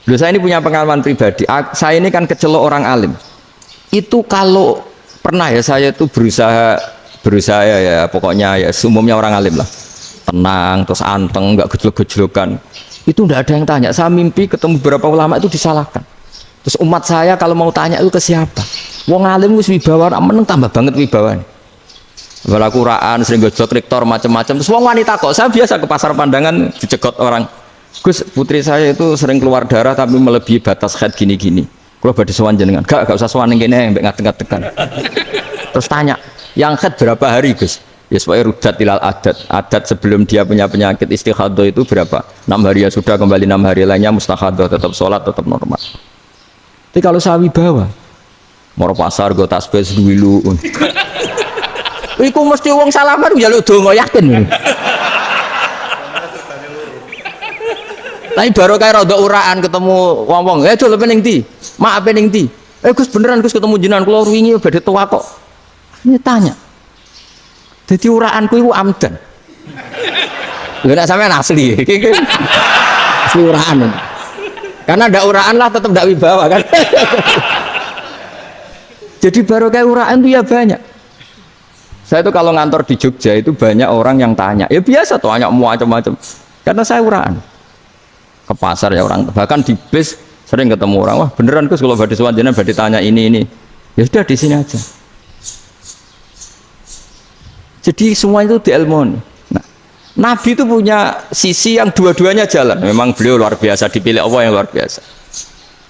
Loh, saya ini punya pengalaman pribadi. Saya ini kan kecelok orang alim. Itu kalau pernah ya saya itu berusaha ya pokoknya ya umumnya orang alim lah. Tenang, terus anteng, nggak gejlok-gejlokan. Itu enggak ada yang tanya. Saya mimpi ketemu beberapa ulama itu disalahkan. Terus umat saya kalau mau tanya itu ke siapa? Wong alim wis wibawa, meneng tambah banget wibawan. Wala Quran sering gojlok rektor macam-macam. Terus wong wanita kok saya biasa ke pasar pandangan dicegot orang. Gus, putri saya itu sering keluar darah tapi melebihi batas haid gini-gini. Kalau badhe sowan jenengan, gak usah sowan ning kene mbek ngadeg-ngadegan. Terus tanya, yang haid berapa hari, Gus? Ya supaya rudat ilal adat sebelum dia punya penyakit istighadah itu berapa? 6 hari ya sudah, kembali 6 hari lainnya mustahadah, tetap sholat, tetap normal. Tapi kalau saya wibawa mau pasar go tasbih dulu iku mesti wong salaman njaluk donga yakin. Tapi baru kayak rada uraan ketemu wong-wong, dol pening ndi? Mak pening ndi? Gus beneran Gus ketemu jenengan kula wingi badhe tuwa kok. Ini tanya. Jadi uraanku itu amdan. Lho nek sampean asli. Asli uraan. Karena ada uraan lah tetap tidak wibawa kan. Jadi baru kayak uraan itu ya banyak. Saya itu kalau ngantor di Jogja itu banyak orang yang tanya. Ya biasa tuh tanya macam-macam. Karena saya uraan. Ke pasar ya orang, bahkan di bis sering ketemu orang. Wah beneran Gus kalau badhe sowan jenengan badhe tanya ini. Ya sudah di sini aja. Jadi semua itu diilmoni. Nah, Nabi itu punya sisi yang dua-duanya jalan. Memang beliau luar biasa, dipilih Allah yang luar biasa.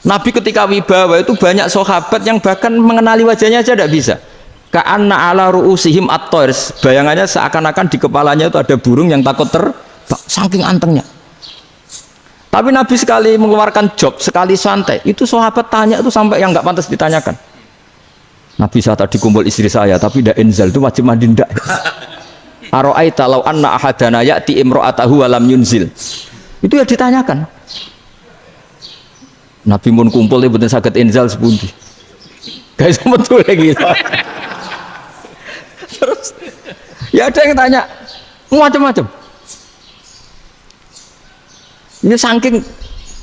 Nabi ketika wibawa itu banyak sahabat yang bahkan mengenali wajahnya aja tidak bisa. Ka'anna ala ru'usihim at-tayr. Bayangannya seakan-akan di kepalanya itu ada burung yang takut terbang, saking antengnya. Tapi Nabi sekali mengeluarkan job, sekali santai, itu sahabat tanya itu sampai yang nggak pantas ditanyakan. Nabi saat tadi kumpul istri saya, tapi tidak enzal itu wajib mandi ndak. Aro'aita law anna ahadana ya'ti imro'atahu walam yunzil. Itu ya ditanyakan. Nabi pun kumpul itu betul sakit enzal sepundi. Guys betul lagi. Terus ya ada yang tanya macam-macam. Ini saking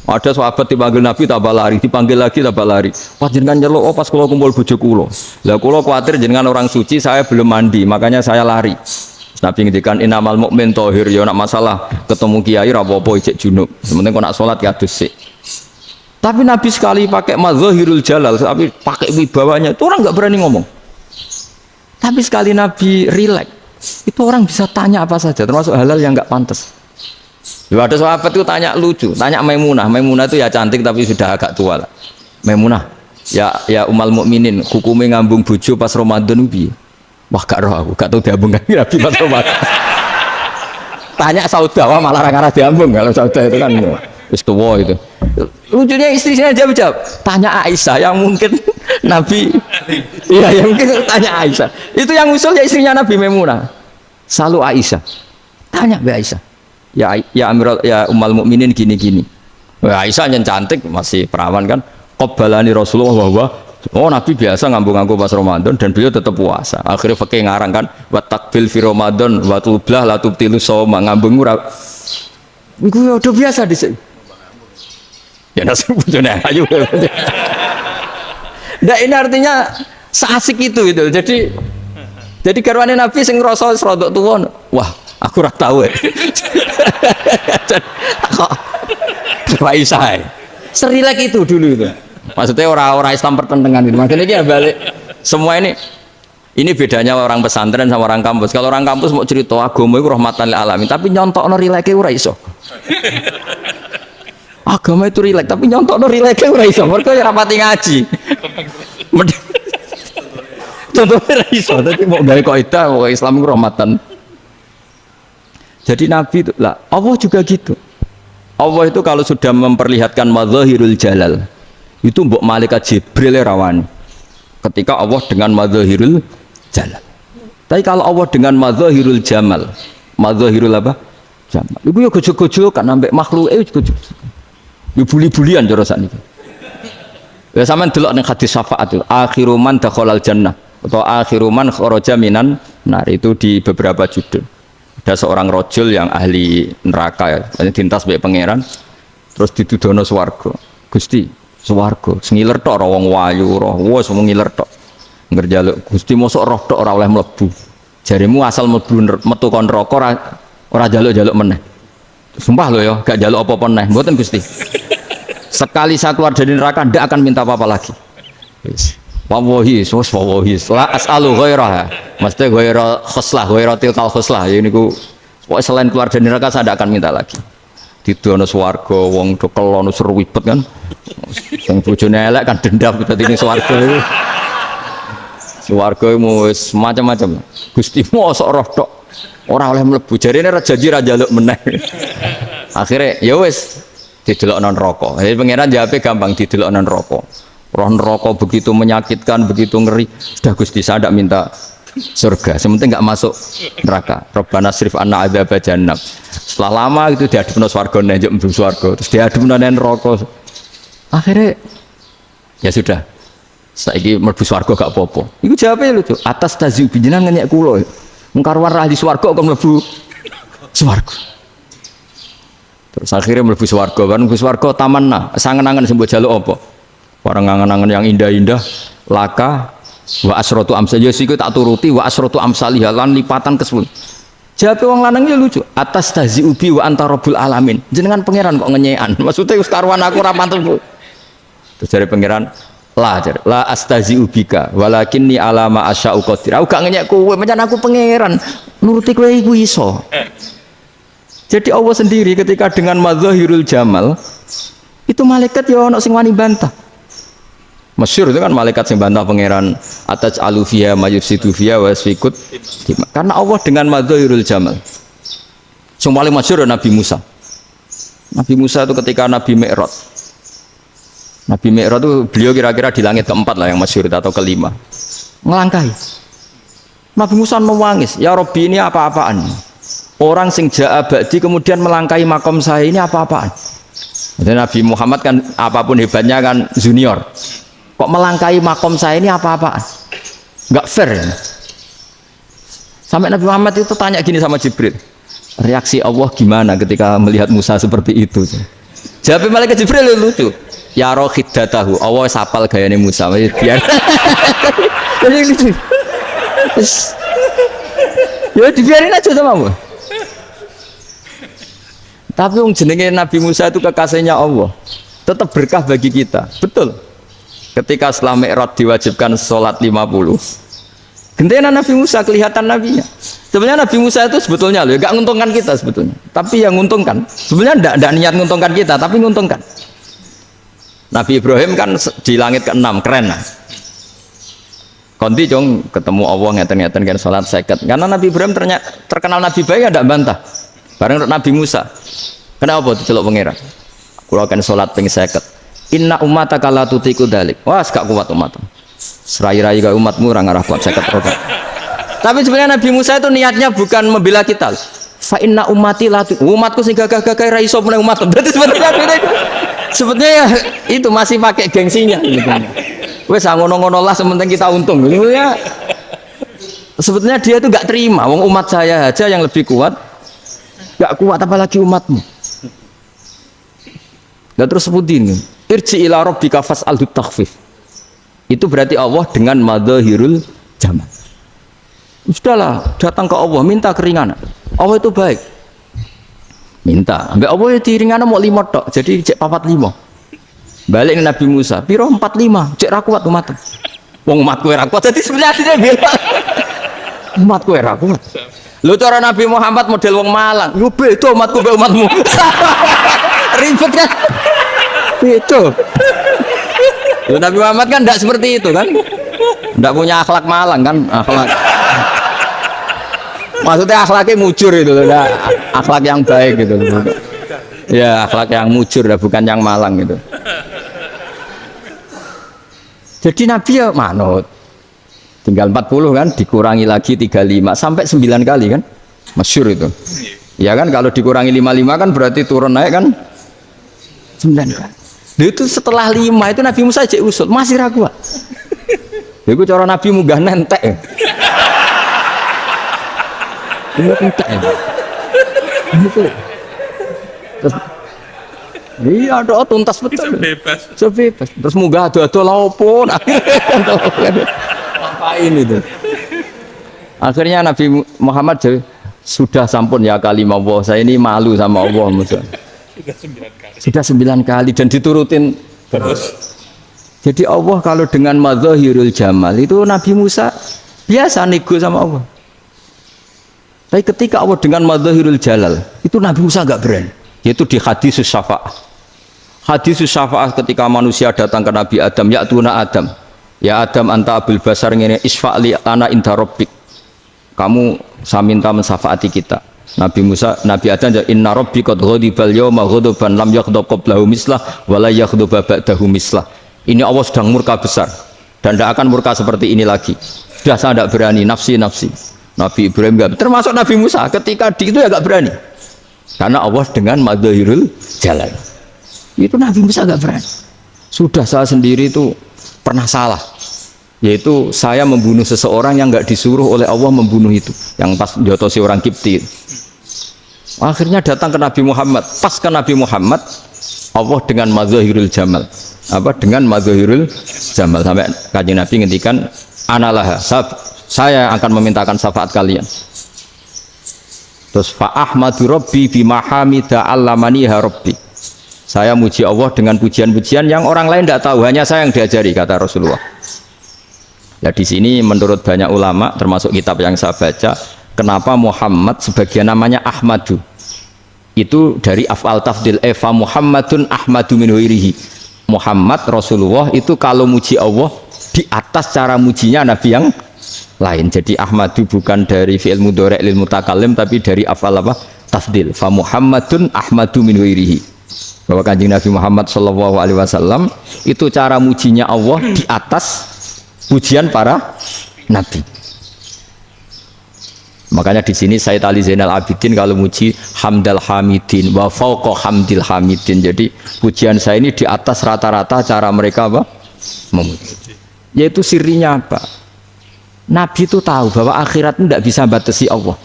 ada sahabat dipanggil Nabi tambah lari, dipanggil lagi tambah lari. Pas jenengan nyeluk, oh pas kula kumpul bojo kula. Lah kula kuwatir jenengan orang suci, saya belum mandi, makanya saya lari. Nabi ngendikan innamal mukmin thahir, ya nak masalah ketemu kiai ra apa-apa ijek junub. Sementing kok nak salat ya dhisik. Tapi Nabi sekali pakai mazahirul jalal, tapi pakai wibawanya, itu orang enggak berani ngomong. Tapi sekali Nabi rileks, itu orang bisa tanya apa saja, termasuk halal yang enggak pantas. Loh, ada sahabat itu tanya lucu, tanya Maimunah. Maimunah itu ya cantik tapi sudah agak tua lah. Maimunah, ya umal mukminin, hukumnya ngambung bojo pas Ramadan ubi. Wah gak roh aku, gak tahu diambungkan Nabi pas Ramadan. Tanya Saudah, malah orang-orang diambung kalau Saudah itu kan wis tua itu. Lucunya istrinya jawab, tanya Aisyah yang mungkin Nabi, iya yang mungkin tanya Aisyah. Itu yang usul ya istrinya Nabi Maimunah. Selalu Aisyah, tanya Mbak Aisyah. Ya Amirul ya umal mukminin gini-gini. Aisyah yang cantik masih perawan kan. Qabbalani Rasulullah bahwa oh Nabi biasa ngambung-ngambung pas Ramadan dan beliau tetap puasa. Akhirnya fakih ngarang kan wa takbil fi Ramadan wa tublah la tubtilu shauma ngambung ora. Iku udah biasa di sini. Ya nasib bojone ayu. Nah ini artinya seasik itu gitu. Jadi garwane Nabi sing ngrasa rodok tuwa. Wah, aku ora tahu ya. Kok Aisyah serilek itu dulu itu maksudnya orang-orang Islam pertentangan itu maksudnya dia balik semua ini bedanya orang pesantren sama orang kampus. Kalau orang kampus mau cerita agama itu rahmatan lil alamin tapi nyontokno rileke ora iso. Agama itu rilek tapi nyontokno rileke ora iso mergo ora pati ngaji. Contohnya ora iso tapi mau gawe kaidah Islam itu rahmatan. Jadi Nabi itu lah, Allah juga gitu. Allah itu kalau sudah memperlihatkan mazahirul jalal, itu mbok malaikat Jibril rawani. Ketika Allah dengan mazahirul jalal. Tapi kalau Allah dengan mazahirul jamal, mazahirul apa? Jamal. Iku ya gojo-gojo kan ambek makhluke gojo. Ya buli-bulian cara sakniki. Ya sampean delok ning hadis syafaat itu, akhiru man dakhalal jannah atau akhiru man kharaja minan nar itu di beberapa judul. Ada seorang rojul yang ahli neraka ya, dintas sebagai pangeran terus ditudono swarga Gusti swarga sengiler tok ora wong wayu ora wis wong ngiler tok ngerjaluk Gusti mosok roh tok ora oleh mlebu jarimu asal mlebu metu kon neraka ora jaluk-jaluk meneh sumpah lho ya gak jaluk apa-apa meneh mboten Gusti sekali saya keluar dari neraka ndak akan minta apa-apa lagi wis wallahi la as'alu ghairaha mesti ghaira khoslah ghaira tilkal khoslah ya niku pokoknya selain keluar dari neraka saya ndak akan minta lagi didono swarga wong do kelon seruwibet kan sing bojone elek kan dendam dadi ning swarga iku swarga wis macam-macam Gusti mosok roh tok ora oleh mlebu jarene ra janji ra njaluk meneh akhire ya wis didelokno neraka jadi pangeran jawabe gampang didelokno neraka roh neraka begitu menyakitkan begitu ngeri sudah Gusti saya ndak minta surga sementing nggak masuk neraka Rabbana srif anna adzab jahannam setelah lama itu diadepno swarga njuk mlebu swarga terus diadepno neraka akhirnya ya sudah saiki mlebu swarga gak apa-apa iku jawabe lucu atas taziu jenengan ngenyek kula mengkarwan ra di swarga kok mlebu swarga terus akhirnya mlebu swarga kan mlebu swarga tamanna sangen-angen sing mbok jaluk apa orang angen-angen yang indah-indah laka wa asratu amsal ya siku tak turuti wa asratu amsalih lan lipatan ke-10 jawab wong lanang ya lucu atas tazi ubi wa anta rabbul alamin jenengan pangeran kok ngenyekan maksudnya wis karuan aku ora pantes terus dari pangeran la astazi ubika walakinni ala ma asya'u qadir aku gak ngenyek kowe pancen aku pangeran nuruti kowe iku iso jadi Allah sendiri ketika dengan madzahirul jamal itu malaikat ya ono sing wani bantah masyhur itu kan malaikat yang bantah pangeran atas alufia mayufsidu fiya wasfikut karena Allah dengan madzahirul jamal yang paling masyhur Nabi Musa itu ketika Nabi Mi'raj itu beliau kira-kira di langit keempat lah yang masyhur atau kelima ngelangkahi Nabi Musa menangis ya Rabbi ini apa-apaan orang sing ja'a ba'di kemudian melangkahi makom saya ini apa-apaan jadi Nabi Muhammad kan apapun hebatnya kan junior kok melangkahi makom saya ini apa-apaan nggak fair ya? Sampai Nabi Muhammad itu tanya gini sama Jibril reaksi Allah gimana ketika melihat Musa seperti itu jawab malaikat Jibril lucu ya roh hiddatahu Allah sapal gayanya Musa biar ya dibiarin aja sama mu tapi jenenge Nabi Musa itu kekasihnya Allah tetap berkah bagi kita betul ketika setelah Mi'raj diwajibkan sholat 50 gentenan Nabi Musa kelihatan nabinya sebenarnya Nabi Musa itu sebetulnya loh gak nguntungkan kita sebetulnya tapi yang nguntungkan sebenarnya tidak niat nguntungkan kita tapi nguntungkan Nabi Ibrahim kan di langit ke-6 keren lah konti jong ketemu Allah ngeten-ngeten kan sholat seket karena Nabi Ibrahim terkenal Nabi baik ya tidak bantah bareng Nabi Musa kenapa diceluk pangeran kula akan sholat ping 50 inna ummataka la tutiku dalik wah gak kuat umatmu serai-rai ke umatmu orang arah kuat 50 rokat tapi sebenarnya Nabi Musa itu niatnya bukan membela kita fa inna ummati la umatku sing gagah-gagah ra iso meneng umat berarti sebetulnya ya, itu masih pakai gengsinya wes ngono-ngono lah sementing kita untung sebetulnya dia itu gak terima wong umat saya aja yang lebih kuat gak kuat apalagi umatmu dan terus sebutin irji ila rabbika fas'alhu takhfif itu berarti Allah dengan madzahirul jamal sudahlah datang ke Allah minta keringanan Allah itu baik minta ambek Allah ya diringan mau 5 tok jadi cek 45 balik ke Nabi Musa piro 45 cek ra kuat umat wong umatku ra kuat jadi sebenarnya dia bilang umatku ra kuat lu cara Nabi Muhammad model wong Malang yo beda umatku mbek umatmu ribet kan itu Nabi Muhammad kan tidak seperti itu kan tidak punya akhlak Malang kan akhlak maksudnya akhlaknya mujur itu akhlak yang baik gitu ya akhlak yang mujur bukan yang Malang gitu jadi Nabi ya manut tinggal 40 kan dikurangi lagi 35 sampai 9 kali kan masyhur itu ya kan kalau dikurangi 55 kan berarti turun naik kan 9 kali itu setelah 5 itu Nabi Musa cek usul masih ragu itu cara Nabi munggah nentek Iya, doa tuntas betul. Bebas. Sebebas. Terus munggah ado-ado lha opo? Ngapain itu? Akhirnya Nabi Muhammad sudah sampun ya kalimah Allah. Saya ini malu sama Allah Musa. Sudah 9 kali. Sudah 9 kali dan diturutin Terus Jadi Allah kalau dengan madzahirul jamal itu Nabi Musa biasa nego sama Allah. Tapi ketika Allah dengan madzahirul jalal itu Nabi Musa enggak berani. Yaitu di hadis syafa'ah. Hadis syafa'ah ketika manusia datang ke Nabi Adam, ya tuna Adam. Ya Adam anta abul basar ngene isfa'li ana inda rabbik. Kamu saya minta mensafaati kita. Nabi Musa, Nabi Adam inna rabbi qad ghadibal yawma ghadaban lam yaghdab qablahu mislah wa la yaghdab ba'dahu mislah. Ini Allah sedang murka besar dan tidak akan murka seperti ini lagi. Sudah saya tidak berani, nafsi. Nabi Ibrahim enggak, termasuk Nabi Musa ketika di itu ya enggak berani. Karena Allah dengan madzahirul jalal. Itu Nabi Musa enggak berani. Sudah saya sendiri itu pernah salah. Yaitu saya membunuh seseorang yang enggak disuruh oleh Allah membunuh itu. Yang pas diotosi orang Kipti. Akhirnya datang ke Nabi Muhammad. Pas ke Nabi Muhammad, Allah dengan madzahirul jamal. Dengan madzahirul jamal sampai Kanjeng Nabi ngendikan analaha, saya akan memintakan syafaat kalian. Terus fa ahmadu rabbi bima hamida allamani rabbi. Saya muji Allah dengan pujian-pujian yang orang lain tidak tahu, hanya saya yang diajari, kata Rasulullah. Ya di sini menurut banyak ulama termasuk kitab yang saya baca, kenapa Muhammad sebagian namanya Ahmadu? Itu dari af'al tafdil fa Muhammadun Ahmadu min ghairihi. Muhammad Rasulullah itu kalau muji Allah di atas cara mujinya Nabi yang lain. Jadi Ahmadu bukan dari fi'il mudhari' lil mutakallim tapi dari af'al apa? Tafdil. Fa Muhammadun Ahmadu min ghairihi. Bahwa Kanjeng Nabi Muhammad sallallahu alaihi wasallam itu cara mujinya Allah di atas pujian para nabi. Makanya di sini Sayyid Ali Zainal Abidin kalau muji hamdal hamidin wa fauqa hamdil hamidin. Jadi pujian saya ini di atas rata-rata cara mereka apa? Memuji. Yaitu sirinya apa? Nabi itu tahu bahwa akhirat tidak bisa batasi Allah.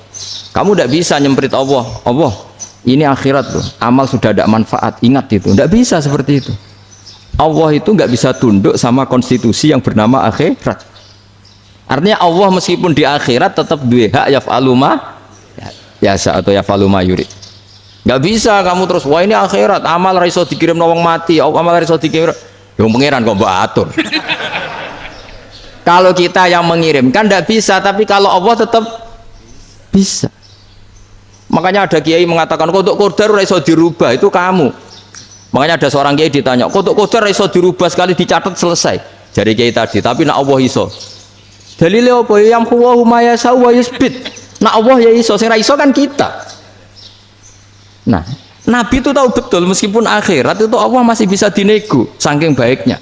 Kamu tidak bisa nyemprit Allah. Allah, ini akhirat loh. Amal sudah ada manfaat. Ingat itu. Tidak bisa seperti itu. Allah itu nggak bisa tunduk sama konstitusi yang bernama akhirat. Artinya Allah meskipun di akhirat tetap duwe hak yaf'alu ma yasa atau yaf'alu ma yurid. Enggak bisa kamu terus wah ini akhirat, amal ra iso dikirim wong mati, amal ra iso dikirim. Yo pangeran kok mbok atur. Kalau kita yang mengirimkan enggak bisa, tapi kalau Allah tetap bisa. Makanya ada kiai mengatakan kodok qadar ra iso dirubah, itu kamu. Makanya ada seorang kiai ditanya, kodok qadar ra iso dirubah sekali dicatat selesai. Jadi kiai tadi, tapi nak Allah iso. Dalile apa yang huwa ma yasha wa yusbit. Nah Allah ya iso, sing ra iso kan kita. Nah, Nabi itu tahu betul meskipun akhirat itu Allah masih bisa dinego saking baiknya.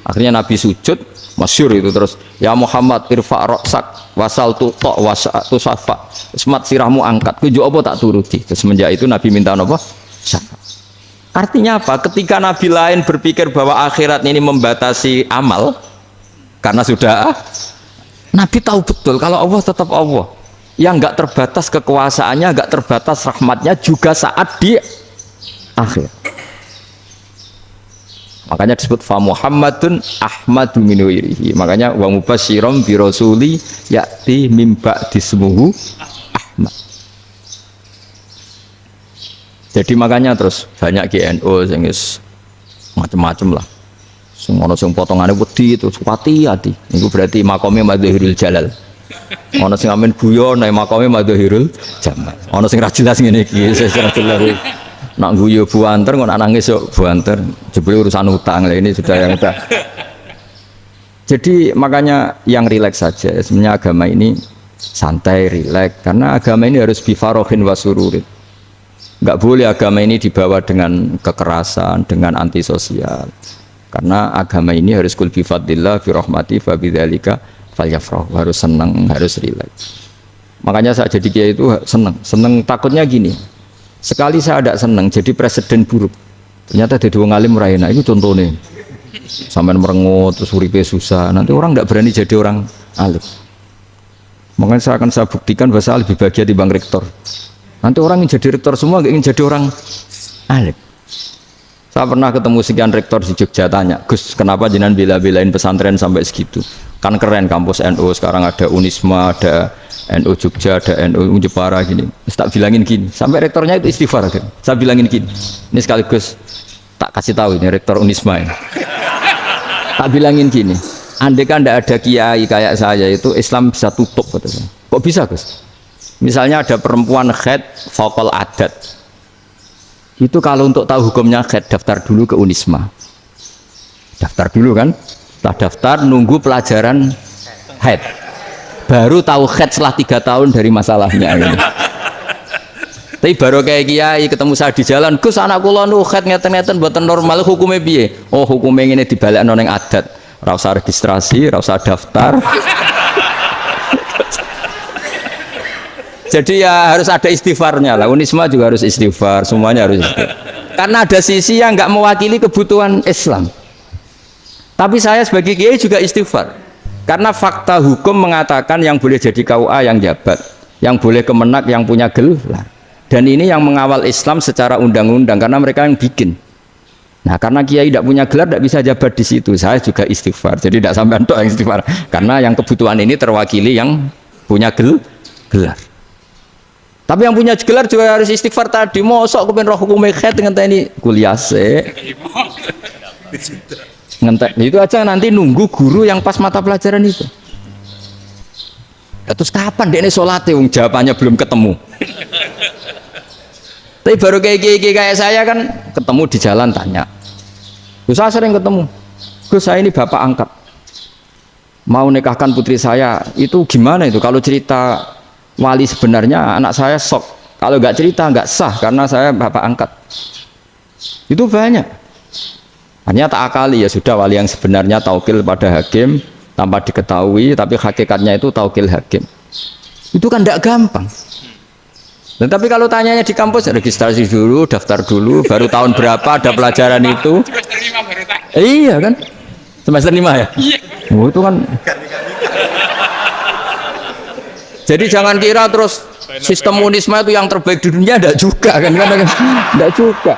Akhirnya Nabi sujud, masyhur itu terus, ya Muhammad irfa' ra'sak wasal tuqa wasatu safa. Semat sirahmu angkat, kuwi apa tak turuti. Terus semenjak itu Nabi minta apa? Syafaat. Artinya apa? Ketika Nabi lain berpikir bahwa akhirat ini membatasi amal karena sudah Nabi tahu betul kalau Allah tetap Allah yang enggak terbatas kekuasaannya, enggak terbatas rahmatnya juga saat di akhir. Makanya disebut fa Muhammadun Ahmadu min ghairihi. Makanya wa mubasyiran bi rasuli ya'ti mim ba'di ismuhu Ahmad. Jadi makanya terus banyak GNO sing macam-macam lah. Ono sing potongane wedi itu hati-hati. Itu berarti makome madzahirul jalal. Ono sing amen guyon nek makome madzahirul jamal. Ono sing ra jelas ngene iki, ra jelas. Nak guyu buanter kok nangis yo buanter. Jebule urusan utang lah ini sudah yang udah. Jadi makanya yang rileks saja. Sebenarnya agama ini santai, rileks karena agama ini harus bifarohin wasururin. Enggak boleh agama ini dibawa dengan kekerasan, dengan antisosial. Karena agama ini harus kul bi fadlillah bi rahmati fa bidzalika falyafrah, harus senang, harus rileks. Makanya saya jadi kiai itu senang takutnya gini. Sekali saya tidak senang jadi presiden buruk. Ternyata jadi wong alim ra enak, itu contohnya. Sampean merengut terus uripe susah, nanti orang tidak berani jadi orang alim. Makanya saya buktikan bahwa saya lebih bahagia dibanding rektor. Nanti orang ingin jadi rektor semua, ingin jadi orang alim. Saya pernah ketemu sekian rektor di Jogja, tanya, Gus, kenapa jenengan bela-belain pesantren sampai segitu? Kan keren kampus NU, sekarang ada Unisma, ada NU Jogja, ada NU Jepara gini. Terus tak bilangin gini, sampai rektornya itu istighfar kan. Saya bilangin gini, ini sekaligus tak kasih tahu ini rektor Unisma ini. Tak bilangin gini, andai kan tidak ada kiai kayak saya itu Islam bisa tutup. Katanya. Kok bisa Gus? Misalnya ada perempuan haid faqal adat. Itu kalau untuk tahu hukumnya haid daftar dulu ke Unisma. Daftar dulu kan? Setelah daftar nunggu pelajaran haid. Baru tahu haid setelah 3 tahun dari masalahnya gitu. Tapi baru kayak kiai ketemu saya di jalan, Gus anak kula nu haid ngeten-ngeten mboten normal hukumnya piye? Oh hukumnya ngene dibalekno ning adat. Ora usah registrasi, ora usah daftar. Jadi ya harus ada istighfarnya lah. Unisma juga harus istighfar, semuanya harus istighfar. Karena ada sisi yang nggak mewakili kebutuhan Islam. Tapi saya sebagai kiai juga istighfar. Karena fakta hukum mengatakan yang boleh jadi KUA yang jabat, yang boleh kemenak yang punya gelar. Dan ini yang mengawal Islam secara undang-undang karena mereka yang bikin. Nah karena kiai tidak punya gelar tidak bisa jabat di situ. Saya juga istighfar. Jadi tidak sampai untuk yang istighfar. Karena yang kebutuhan ini terwakili yang punya gelar. Tapi yang punya gelar juga harus istighfar tadi. Mosok kepen roh hukum haid ngenteni kuliah se. Ngenteni itu aja nanti nunggu guru yang pas mata pelajaran itu. Terus kapan dekne salate wong jawabannya belum ketemu. Tapi baru kayak saya kan ketemu di jalan tanya. Gus saya sering ketemu. Gus saya ini bapak angkat. Mau nikahkan putri saya itu gimana itu kalau cerita wali sebenarnya anak saya sok, kalau nggak cerita nggak sah karena saya bapak angkat. Itu banyak. Hanya tak akali ya sudah wali yang sebenarnya taukil pada hakim tanpa diketahui, tapi hakikatnya itu taukil hakim. Itu kan tidak gampang. Dan tapi kalau tanyanya di kampus registrasi dulu, daftar dulu, baru tahun berapa ada pelajaran itu? Semester 5 baru tanya. Iya kan? Semester 5 ya? Iya. Oh, itu kan. Jadi jangan kira terus sistem Unisma itu yang terbaik di dunia, tidak juga kan, tidak juga.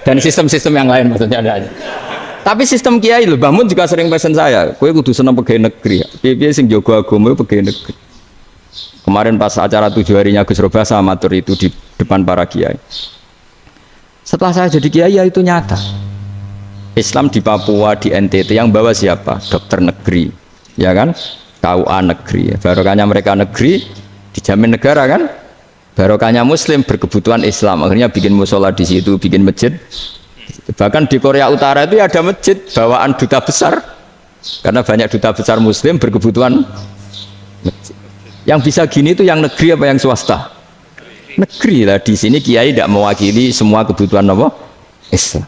Dan sistem-sistem yang lain maksudnya ada aja. Tapi sistem kiai loh, Mbah Mun juga sering pesen saya, kowe kudu seneng pegawai negeri. Piye sing jaga agama pegawai negeri. Kemarin pas acara 7 harinya Gus Roba saya matur itu di depan para kiai. Setelah saya jadi kiai ya itu nyata. Islam di Papua, di NTT yang bawa siapa? Dokter negeri, ya kan? KUA negeri, barokahnya mereka negeri dijamin negara kan, barokahnya Muslim berkebutuhan Islam, akhirnya bikin musola di situ, bikin masjid. Bahkan di Korea Utara itu ada masjid bawaan duta besar, karena banyak duta besar Muslim berkebutuhan masjid. Yang bisa gini itu yang negeri apa yang swasta? Negeri lah. Di sini kiai tidak mewakili semua kebutuhan apa? Islam.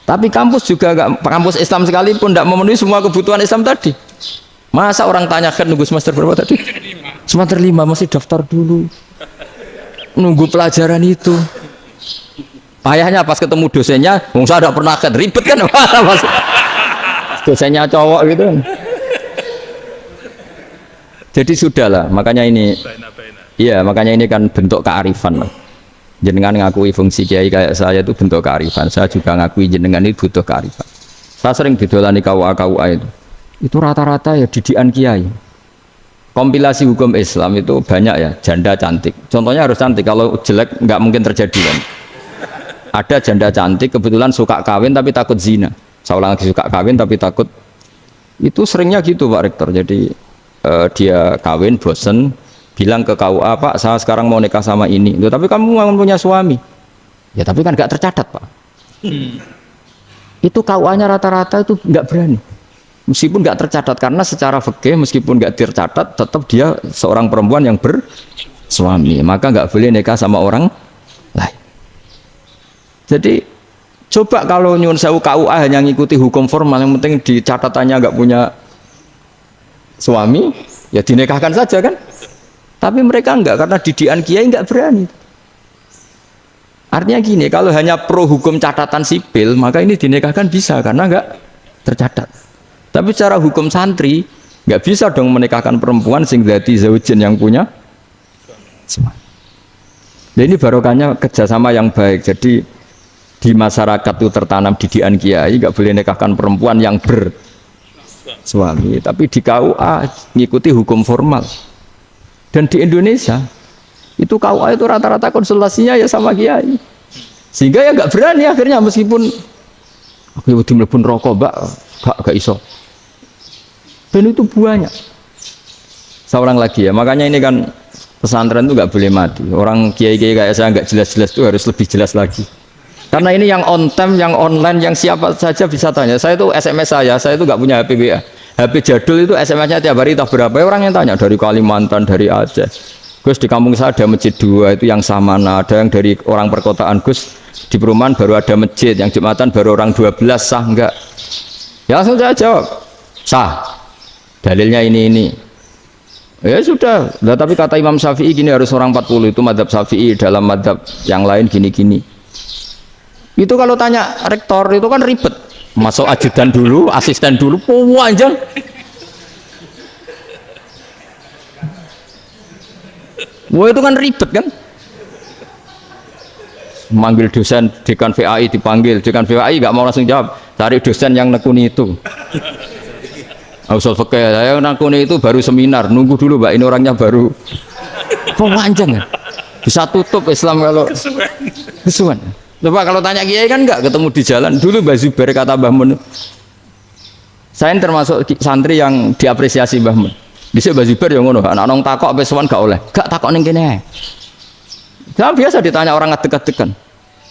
Tapi kampus juga enggak, kampus Islam sekalipun tidak memenuhi semua kebutuhan Islam tadi. Masa orang tanya kan nunggu semester berapa tadi? Semester 5 masih daftar dulu. Nunggu pelajaran itu. Ayahnya pas ketemu dosennya, saya tidak pernah kan ribet kan? Dosennya cowok gitu. Jadi sudahlah, makanya ini. Iya, makanya ini kan bentuk kearifan lah. Jenengan ngakui fungsi kiai kayak saya itu bentuk kearifan. Saya juga ngakui jenengan itu butuh kearifan. Saya sering didolani KUA itu. Itu rata-rata ya didikan kiai. Kompilasi hukum Islam itu banyak ya, janda cantik. Contohnya harus cantik, kalau jelek nggak mungkin terjadi kan. Ada janda cantik kebetulan suka kawin tapi takut zina. Saya ulang lagi, suka kawin tapi takut. Itu seringnya gitu Pak Rektor. Jadi dia kawin bosen, bilang ke KUA, Pak saya sekarang mau nikah sama ini. Loh, tapi kamu mau punya suami. Ya tapi kan nggak tercatat Pak. Itu KUA-nya rata-rata itu nggak berani. Meskipun nggak tercatat, karena secara fikih meskipun nggak tercatat tetap dia seorang perempuan yang bersuami, maka nggak boleh nikah sama orang lain. Jadi coba kalau nyun sewu KUA hanya ngikuti hukum formal, yang penting di catatannya nggak punya suami, ya dinikahkan saja kan. Tapi mereka enggak, karena didikan kiai nggak berani. Artinya gini, kalau hanya pro hukum catatan sipil, maka ini dinikahkan bisa karena nggak tercatat. Tapi secara hukum santri nggak bisa dong menikahkan perempuan sing dadi zaujin yang punya suami. Nah, ini barokahnya kerjasama yang baik. Jadi di masyarakat itu tertanam didikan kiai, nggak boleh nikahkan perempuan yang bersuami. Tapi di KUA ngikuti hukum formal. Dan di Indonesia itu KUA itu rata-rata konsultasinya ya sama kiai. Sehingga ya nggak berani akhirnya meskipun aku udah mlebu rokok mbak, gak iso. Dan itu banyak. Seorang lagi ya, makanya ini kan pesantren itu nggak boleh mati. Orang kiai-kiai kayak saya nggak jelas-jelas itu harus lebih jelas lagi. Karena ini yang on time, yang online, yang siapa saja bisa tanya. Saya itu SMS saya itu nggak punya HP WA. HP jadul itu SMS-nya tiap hari tak berapa orang yang tanya dari Kalimantan, dari Aceh. Gus di kampung saya ada masjid 2 itu yang Samana, ada yang dari orang perkotaan. Gus di perumahan baru ada masjid, yang Jumatan baru orang 12 sah enggak? Ya langsung saya jawab sah. Dalilnya ini. Ya sudah. Nah, tapi kata Imam Syafi'i gini harus orang 40 itu madzhab Syafi'i, dalam madzhab yang lain gini-gini. Itu kalau tanya rektor itu kan ribet. Masuk ajudan dulu, asisten dulu, panjang. Wah itu kan ribet kan? Manggil dosen dekan VAI dipanggil, dekan VAI nggak mau langsung jawab, cari dosen yang nekuni itu. Usul fikih, saya nekuni itu baru seminar, nunggu dulu mbak ini orangnya baru. Panjang kan? Bisa tutup Islam kalau kesuwen. Coba kalau tanya kiai kan enggak ketemu di jalan. Dulu Mbah Zubair kata Mbah Mun. Saya termasuk santri yang diapresiasi Mbah Mun. Dhisik Mbah Zubair yang ngono, anak nong takok wis sowan gak oleh. Gak takok ning kene. Saya biasa ditanya orang ngadeg-adegan.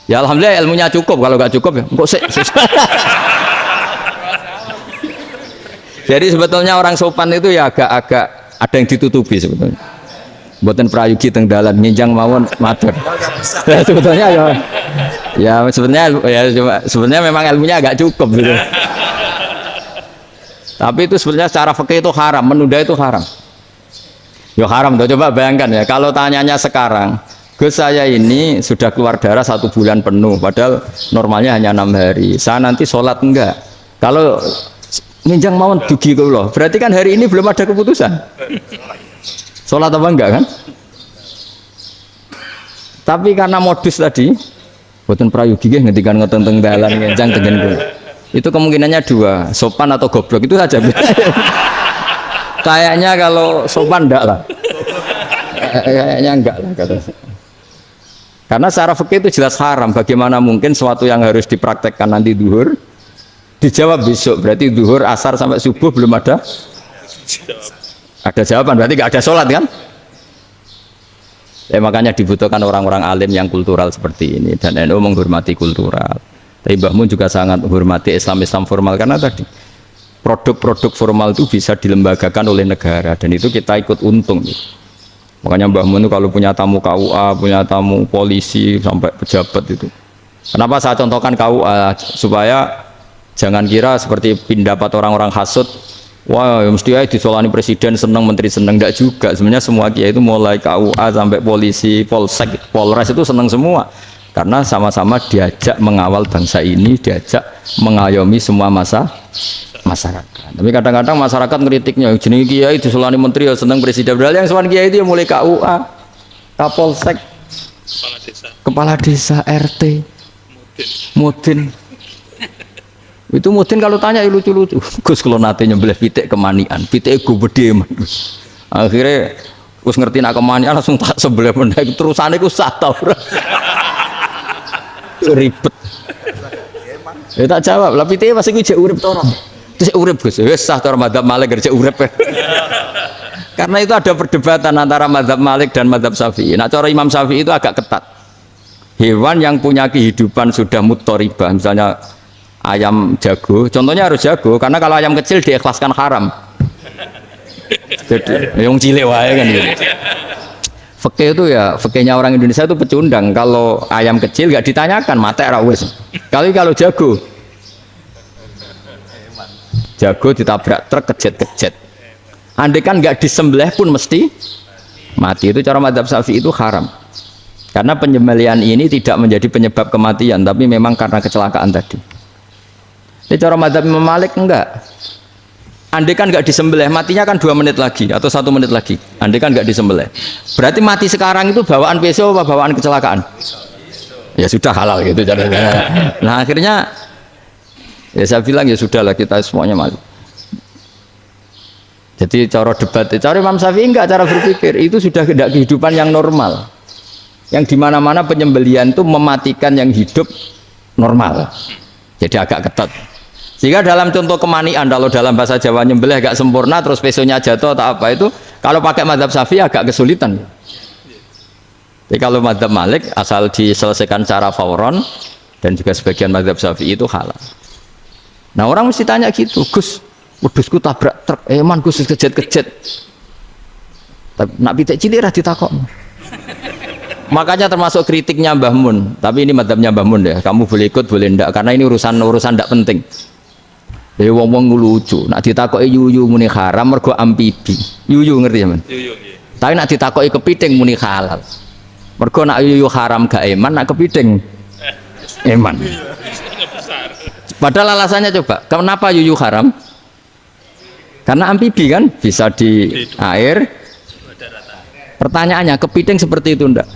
Ya alhamdulillah ilmunya cukup, kalau gak cukup ya engko sik. Jadi sebetulnya orang sopan itu ya agak-agak ada yang ditutupi sebetulnya. Buatan prayogi teng dalan nginjang mawon matur. Ya, sebetulnya sebenarnya memang ilmunya agak cukup gitu. Tapi itu sebenarnya secara fikih itu haram, menunda itu haram. Ya haram tuh, coba bayangkan ya kalau tanyanya sekarang, Gus saya ini sudah keluar darah 1 bulan penuh, padahal normalnya hanya 6 hari. Saya nanti sholat enggak? Kalau nginjang mawon dugi kula, berarti kan hari ini belum ada keputusan. Sholat apa enggak kan? Tapi karena modus tadi, buatan prayogi ngendikan ngeteng dalan ngenjang tengen kula. Itu kemungkinannya 2, sopan atau goblok itu saja. Kayaknya kalau sopan enggak lah. Kayaknya enggak lah kata saya. Karena secara fikih itu jelas haram. Bagaimana mungkin sesuatu yang harus dipraktekkan nanti duhur dijawab besok, berarti duhur asar sampai subuh belum ada jawaban, berarti nggak ada sholat kan? Ya makanya dibutuhkan orang-orang alim yang kultural seperti ini, dan NU menghormati kultural. Tapi Mbah Mun juga sangat menghormati Islam formal karena tadi produk-produk formal itu bisa dilembagakan oleh negara dan itu kita ikut untung. Makanya Mbah Mun itu kalau punya tamu KUA, punya tamu polisi sampai pejabat itu. Kenapa saya contohkan KUA supaya jangan kira seperti pendapat orang-orang hasud. Wah, mesti aja disolani presiden seneng, menteri seneng, enggak juga. Sebenarnya semua kiai itu mulai KUA sampai polisi, polsek, polres itu seneng semua. Karena sama-sama diajak mengawal bangsa ini, diajak mengayomi semua masyarakat. Tapi kadang-kadang masyarakat ngeritiknya, jenis kiai disolani menteri ya seneng presiden. Padahal yang soal kiai itu ya mulai KUA, Kapolsek, kepala desa, RT, Mudin. Itu mungkin kalau tanya lucu-lucu. Gus kalau nate nyembelih pitik kemanian, pitik gue gede man. Akhirnya Gus ngerti nak kemanian langsung tak sebelah meneh terusane ku sah ta ora. Ribet. Ya tak jawab, lah pitike pasti ku jek urip to ora. Terus urip Gus, wis sah to madzhab Malik jek urip. Karena itu ada perdebatan antara madzhab Malik dan madzhab Syafi'i. Nah cara Imam Syafi'i itu agak ketat. Hewan yang punya kehidupan sudah mutharibah, misalnya ayam jago, contohnya harus jago, karena kalau ayam kecil diikhlaskan haram. Jadi yang cilik wae kan gitu. Fikih itu ya, fikihnya orang Indonesia itu pecundang. Kalau ayam kecil nggak ditanyakan, mate ra wis. Kalau jago ditabrak truk kejet. Andai kan nggak disembelih pun mesti mati. Itu cara madzhab Syafi'i itu haram. Karena penyembelihan ini tidak menjadi penyebab kematian, tapi memang karena kecelakaan tadi. Ini cara madzhab Imam Malik enggak. Andai kan enggak disembelih, matinya kan 2 menit lagi atau 1 menit lagi. Andai kan enggak disembelih. Berarti mati sekarang itu bawaan pisau apa bawaan kecelakaan? ya sudah halal gitu caranya. Nah akhirnya ya saya bilang ya sudahlah kita semuanya malu. Jadi cara debat, cara Imam Syafi'i enggak, cara berpikir itu sudah tidak kehidupan yang normal, yang dimana-mana penyembelian itu mematikan yang hidup normal, jadi agak ketat. Sehingga dalam contoh kemanian, kalau dalam bahasa Jawa nyembelih agak sempurna terus pesonya jatuh atau apa itu, kalau pakai mazhab Syafi'i agak kesulitan. Jadi kalau mazhab Malik asal diselesaikan secara fauron, dan juga sebagian mazhab Syafi'i itu halal. Nah orang mesti tanya gitu, Gus, wedhusku tabrak truk, eman Gus kejet-kejet. Tapi nak pitik cilik ra ditakok. Makanya termasuk kritiknya Mbah Mun, tapi ini mazhabnya Mbah Mun ya, kamu boleh ikut boleh ndak, karena ini urusan ndak penting. Jadi wong-wong lucu, nak ditakoki yuyu muni haram mergo amfibi. Yuyu ngerti ya, Man? Yuyu nggih. Tapi nak ditakoki kepiting muni halal. Mergo nak yuyu haram gak eman, nak kepiting eman. Padahal alasannya coba, kenapa yuyu haram? Karena amfibi kan, bisa di air. Pertanyaannya, kepiting seperti itu ndak?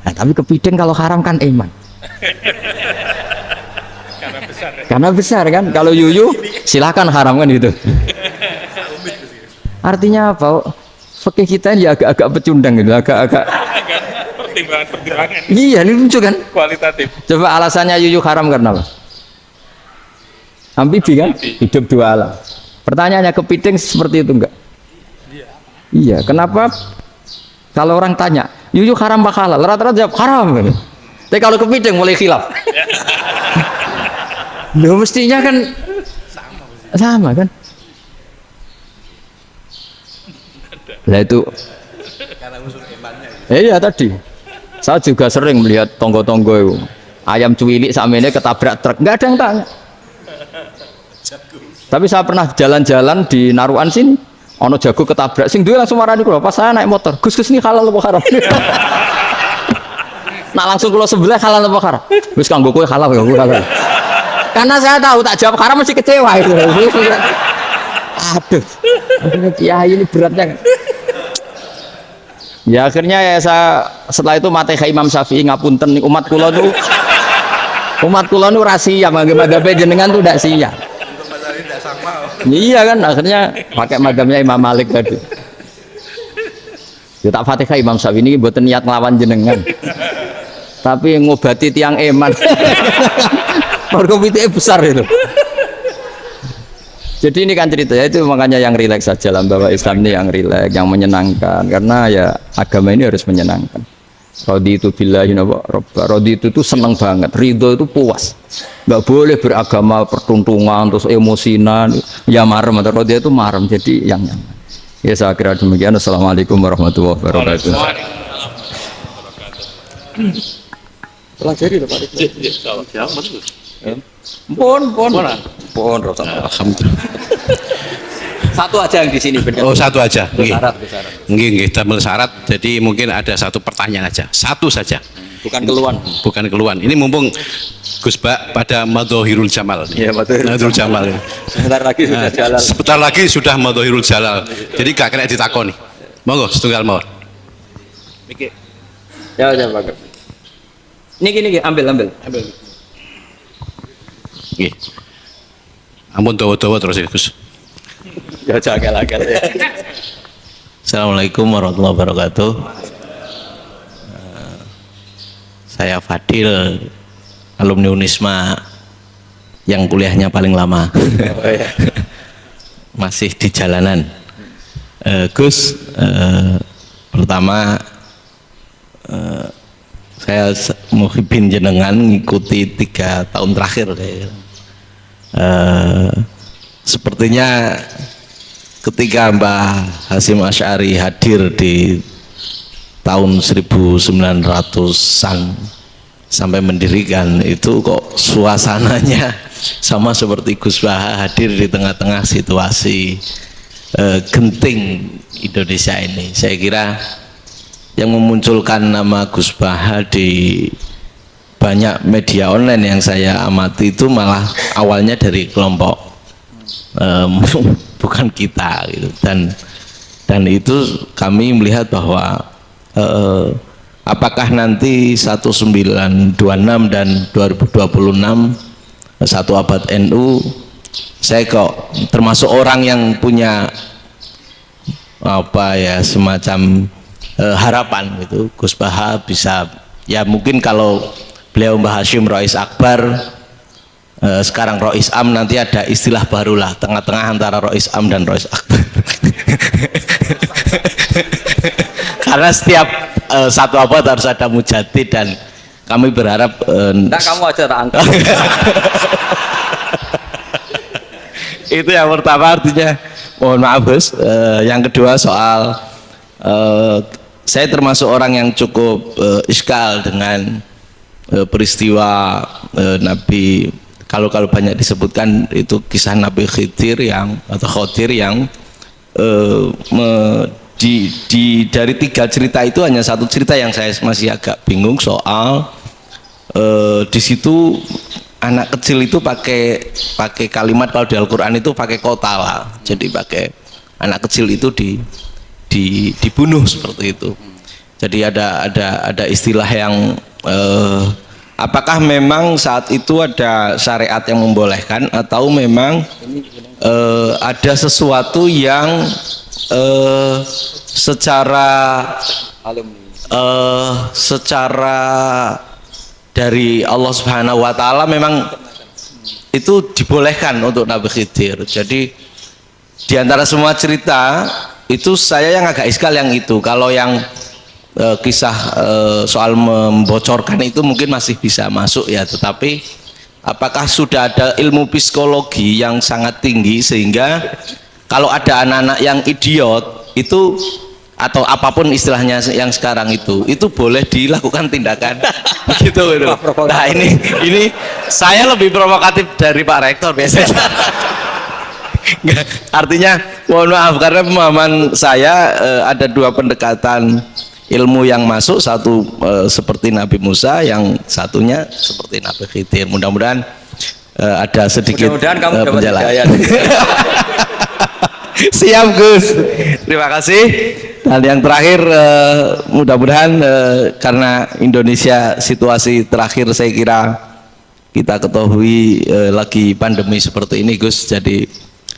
Nah, tapi kepiting kalau haram kan eman. Karena besar kan, kalau yuyu silahkan haram kan gitu. Artinya apa? Fikih kita ya agak-agak pecundang gitu, agak-agak pertimbangan. Iya, ini lucu kan? Kualitatif. Coba alasannya yuyu haram karena apa? Amfibi kan, hidup dua alam. Pertanyaannya kepiting seperti itu enggak? Iya. Kenapa? Kalau orang tanya, yuyu haram apa halal? Rata-rata jawab haram kan? Tapi kalau kepiting mulai khilaf. Loh mestinya kan sama kan? Nah itu iya tadi saya juga sering melihat tonggo-tonggo itu ayam cuwilik sama ini ketabrak truk, nggak ada yang tanya. Tapi saya pernah jalan-jalan di Naruan sini, ono jago ketabrak, sing duwe langsung marani kula pas saya naik motor, Gus ini halal apa haram? Nah langsung kula sebelah halal apa haram? Wis kanggo kowe halal ya halal. Karena saya tahu tak jawab haram masih kecewa itu. Aduh, kiai ini beratnya. Ya akhirnya ya saya setelah itu Fatihah Imam Syafi'i ngapunten umat kula nu rahasia mangke madhabe jenengan tuh ndak sia. Iya kan akhirnya pakai madhabnya Imam Malik tadi. Ya tak Fatihah Imam Syafi'i ini mboten niat nglawan jenengan. Tapi ngobati tiang eman. Mergo pitike besar itu. Jadi ini kan ceritanya itu, makanya yang rileks saja lah, bahwa Islam ini yang rileks, yang menyenangkan, karena ya agama ini harus menyenangkan. Raditu billahi robba, raditu itu seneng banget, ridho itu puas, nggak boleh beragama pertuntungan terus emosinan, ya marem atau raditu itu marem, jadi yang nyaman. Ya saya kira demikian. Assalamualaikum warahmatullahi wabarakatuh. Pelajari loh Pak. Pon. Alhamdulillah. Satu aja yang di sini benar. Oh, satu aja. Syarat. Nggih, damel syarat. Jadi mungkin ada satu pertanyaan aja. Satu saja. Bukan keluhan. Bukan keluhan. Ini mumpung Gus Bak pada Madhohirul Jamal. Iya, Madhohirul Jamal. Sebentar lagi sudah jalan. Sebentar lagi sudah Madhohirul Jalal. Jadi gak kena ditakoni. Monggo setunggal mawon. Niki. Ya, Pak. Niki, ambil. Nggih. Ampun dawa-dawa terus ya, Gus. Ya jagal-jagal ya. Assalamualaikum warahmatullahi wabarakatuh. Saya Fadil, alumni Unisma yang kuliahnya paling lama. Masih di jalanan. Gus, pertama saya muhibin jenengan ngikuti 3 tahun terakhir. Sepertinya ketika Mbah Hasyim Asy'ari hadir di tahun 1900-an sampai mendirikan itu, kok suasananya sama seperti Gus Baha hadir di tengah-tengah situasi genting Indonesia ini. Saya kira yang memunculkan nama Gus Baha di banyak media online yang saya amati itu malah awalnya dari kelompok bukan kita gitu. Dan itu kami melihat bahwa apakah nanti 1926 dan 2026 satu abad NU, saya kok termasuk orang yang punya apa ya, semacam harapan gitu, Gus Baha bisa, ya mungkin kalau beliau Mbah Hashim Rais Akbar, sekarang Rois Am, nanti ada istilah barulah tengah-tengah antara Rois Am dan Rois Akbar. Karena setiap satu abad harus ada mujadid, dan kami berharap Nah, kamu aja tak angkat. itu yang pertama, artinya mohon maaf Gus. Yang kedua soal saya termasuk orang yang cukup iskal dengan peristiwa Nabi, kalau banyak disebutkan itu kisah Nabi Khidir yang dari 3 cerita itu hanya satu cerita yang saya masih agak bingung soal di situ anak kecil itu pakai kalimat, kalau di Al-Quran itu pakai kotala, jadi pakai anak kecil itu dibunuh seperti itu. Jadi ada istilah yang apakah memang saat itu ada syariat yang membolehkan, atau memang ada sesuatu yang secara dari Allah Subhanahu wa Ta'ala memang itu dibolehkan untuk Nabi Khidir. Jadi di antara semua cerita itu saya yang agak iskal yang itu. Kalau yang kisah soal membocorkan itu mungkin masih bisa masuk ya, tetapi apakah sudah ada ilmu psikologi yang sangat tinggi sehingga kalau ada anak-anak yang idiot itu, atau apapun istilahnya yang sekarang itu boleh dilakukan tindakan begitu gitu. Nah ini saya lebih provokatif dari Pak Rektor biasanya. Artinya mohon maaf, karena pemahaman saya ada 2 pendekatan ilmu yang masuk, satu seperti Nabi Musa, yang satunya seperti Nabi Khidir. Mudah-mudahan ada sedikit penjelasan. Siap Gus, terima kasih. Dan yang terakhir, mudah-mudahan karena Indonesia situasi terakhir saya kira kita ketahui lagi pandemi seperti ini Gus, jadi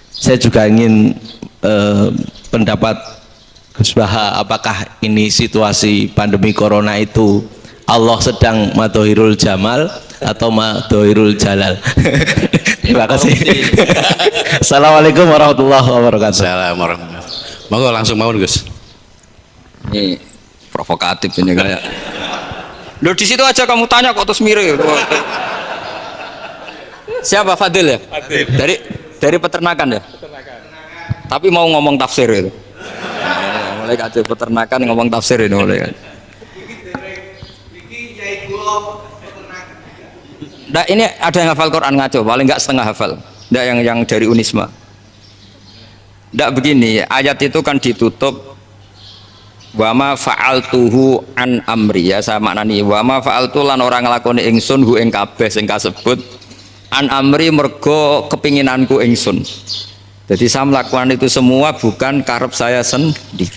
saya juga ingin pendapat Gus Baha, apakah ini situasi pandemi corona itu Allah sedang Madhohirul Jamal atau Madhohirul Jalal? Terima kasih. Assalamualaikum warahmatullahi wabarakatuh. Assalamualaikum warahmatullahi wabarakatuh. Monggo langsung mawon Gus. Ini provokatif ini kayak. Loh, di situ aja kamu tanya kok terus mirip. Siapa Fadil ya? Fadil. Dari peternakan ya? Peternakan. Tapi mau ngomong tafsir itu. Mulai kacau peternakan ngomong tafsir ini mulai kan. Nah, ini ada yang hafal Quran ngaco, paling enggak setengah hafal. Enggak yang dari Unisma. Enggak begini, ayat itu kan ditutup wa ma fa'altuhu an amri, ya saya maknani wa ma fa'altu lan orang nglakoni ingsun hu ing kabeh sing kasebut an amri mergo kepinginanku ingsun. Jadi saya melakukan itu semua bukan karep saya sendiri.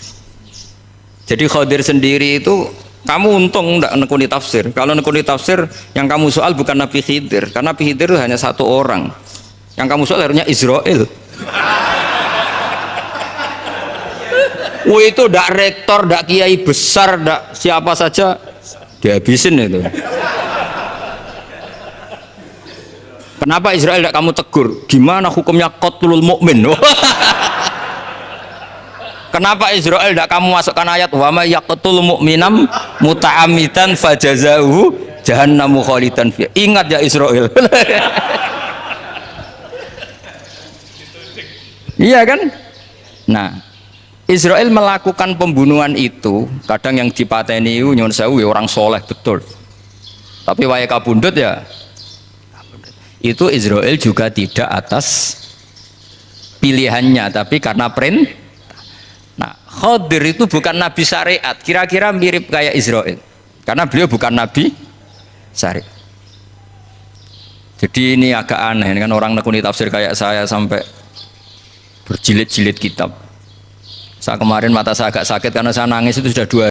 Jadi Khidir sendiri itu kamu untung enggak nekuni tafsir. Kalau nekuni tafsir yang kamu soal bukan Nabi Khidir, karena Nabi Khidir itu hanya satu orang. Yang kamu soal harusnya Israel. Itu ndak rektor, ndak kiai besar, ndak siapa saja dihabisin itu. Kenapa Israel ndak kamu tegur? Gimana hukumnya qatlul mukmin? Kenapa Israel ndak kamu masukkan ayat wa may yaqtul mu'minam muta'ammidan fajazahu jahannamu khalidan fiha. Ingat ya Israel. Iya kan? Nah, Israel melakukan pembunuhan itu, kadang yang dipateni nyuwun sewu orang soleh betul. Tapi wae kabundut ya. Itu Israel juga tidak atas pilihannya, tapi karena perintah. Nah, Khidir itu bukan nabi syariat, kira-kira mirip kayak Israel, karena beliau bukan nabi syariat. Jadi ini agak aneh, ini kan orang nekuni tafsir kayak saya sampai berjilid-jilid kitab. Saya kemarin mata saya agak sakit karena saya nangis itu sudah 2